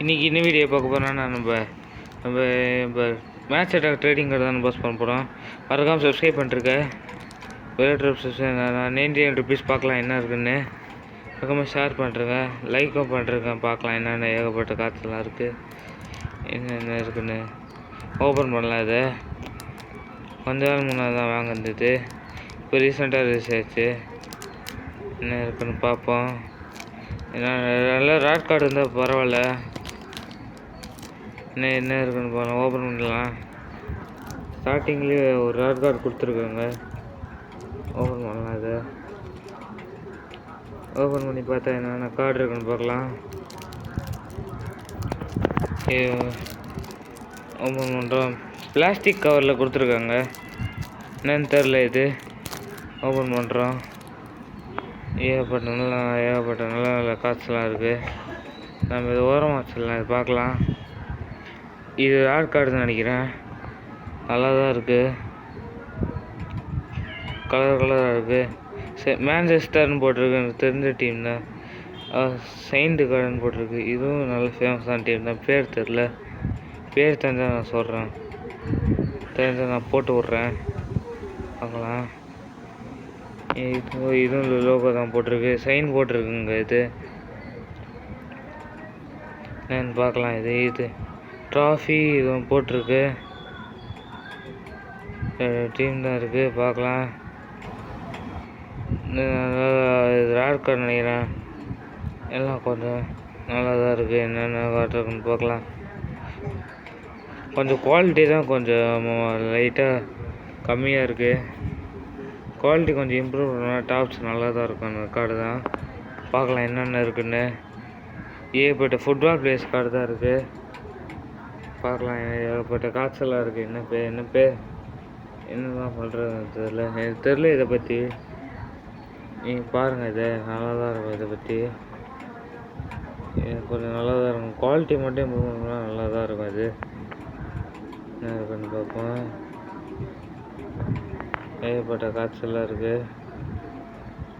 இன்றைக்கி என்ன வீடியோ பார்க்க போகிறோன்னா நம்ம இப்போ மேட்ச் அட்டாக் ட்ரேடிங் கார்டு தான் போஸ்ட் பண்ண போகிறோம். மறக்காமல் சப்ஸ்கிரைப் பண்ணிருக்கேன். நான் 99 ருபீஸ் பார்க்கலாம் என்ன இருக்குன்னு. மறக்காமல் ஷேர் பண்ணுறேன், லைக்கும் பண்ணுறேன். பார்க்கலாம் என்னென்ன ஏகப்பட்ட காற்றுலாம் இருக்குது, என்னென்ன இருக்குன்னு. ஓப்பன் பண்ணலாம். இதை கொஞ்ச நாள் முன்னாடி தான் வாங்கிருந்தது. இப்போ ரீசெண்டாக ரிலீஸ் ஆயிடுச்சு. என்ன இருக்குன்னு பார்ப்போம். நல்லா ராட் கார்டு இருந்தால் பரவாயில்ல. என்ன இருக்குன்னு போகலாம். ஓப்பன் பண்ணலாம். ஸ்டார்டிங்லேயே ஒரு ராட் கார்டு கொடுத்துருக்காங்க. ஓப்பன் பண்ணலாம். இதை ஓப்பன் பண்ணி பார்த்தா என்னென்ன கார்டு இருக்குன்னு பார்க்கலாம். ஓப்பன் பண்ணுறோம். பிளாஸ்டிக் கவரில் கொடுத்துருக்காங்க. என்னன்னு தெரில. இது ஓப்பன் பண்ணுறோம். ஏகப்பட்ட நல்ல காசுலாம் இருக்குது. நம்ம இது ஓரமாக வச்சிடலாம். இது பார்க்கலாம். இது ராட் கார்டுன்னு நினைக்கிறேன். நல்லா தான் இருக்குது. கலராக இருக்குது. மேன்செஸ்டர்னு போட்டிருக்கு. எனக்கு தெரிஞ்ச டீம் தான். செயின்ட் கார்டுன்னு போட்டிருக்கு. இதுவும் நல்ல ஃபேமஸான டீம் தான். பேர் தெரில. பேர் தெரிஞ்சால் நான் சொல்கிறேன். தெரிஞ்சால் நான் போட்டு விட்றேன். பார்க்கலாம். இதுவும் லோகோ தான் போட்டிருக்கு. சைன் போட்டிருக்குங்க. இது என்னன்னு பார்க்கலாம். இது ட்ராஃபி இதுவும் போட்டிருக்கு. டீம் தான் இருக்குது. பார்க்கலாம். இது ராட் கார்டு நினைக்கிறேன். எல்லாம் கொஞ்சம் நல்லா தான் இருக்குது. என்னென்ன கார்டு இருக்குன்னு பார்க்கலாம். கொஞ்சம் குவாலிட்டி தான் கொஞ்சம் லைட்டாக கம்மியாக இருக்குது. குவாலிட்டி கொஞ்சம் இம்ப்ரூவ் பண்ணால் டாப்ஸ் நல்லா தான் இருக்கும். அந்த கார்டு தான் பார்க்கலாம் என்னென்ன இருக்குன்னு. ஏகப்பட்ட ஃபுட்பால் பிளேயர்ஸ் கார்டு தான் இருக்குது. பார்க்கலாம். ஏகப்பட்ட காய்ச்சலாக இருக்குது. என்ன தான் பண்ணுறது தெரில. இதை பற்றி நீங்கள் பாருங்கள். இதை நல்லா தான் இருக்கும். இதை பற்றி கொஞ்சம் நல்லா தான் இருக்கும். குவாலிட்டி மட்டும் இம்ப்ரூவ் பண்ணால் நல்லா தான் இருக்கும். அது என்ன இருக்குன்னு பார்ப்போம். ஏகப்பட்ட காய்ச்சலாக இருக்குது.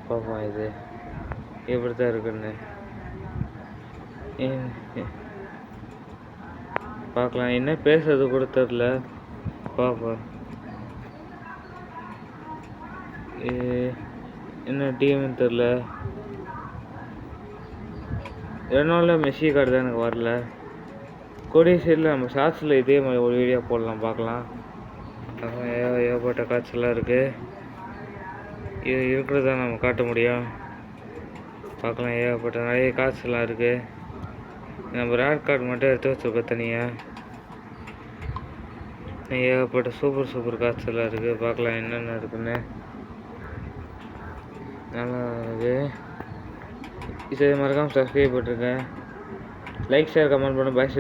பார்ப்போம். இது எப்படி தான் இருக்குன்னு பார்க்கலாம். என்ன பேசுறது கூட தெரில. பார்ப்போம். என்ன டீம்னு தெரில. 2 நாளில் மெஸ்ஸி கார்டு தான் எனக்கு வரல. கூடிய சைடில் நம்ம ஷார்ட்ஸில் இதே மாதிரி ஒரு வீடியோ போடலாம். பார்க்கலாம். ஏகப்பட்ட காய்ச்சலாக இருக்குது. இது இருக்கிறத நம்ம காட்ட முடியும். பார்க்கலாம். ஏகப்பட்ட நிறைய காய்ச்சலாக இருக்குது. நம்ம ராட் கார்டு மட்டும் எடுத்து வச்சுருக்கோம் தனியாக. ஏகப்பட்ட சூப்பர் காய்ச்சலாக இருக்குது. பார்க்கலாம் என்னென்ன இருக்குன்னு. நல்லா இருக்குது. இதை மறக்காமல் சப்ஸ்கிரைப் பண்ணிருக்கேன். லைக் ஷேர் கமெண்ட் பண்ண பாய்.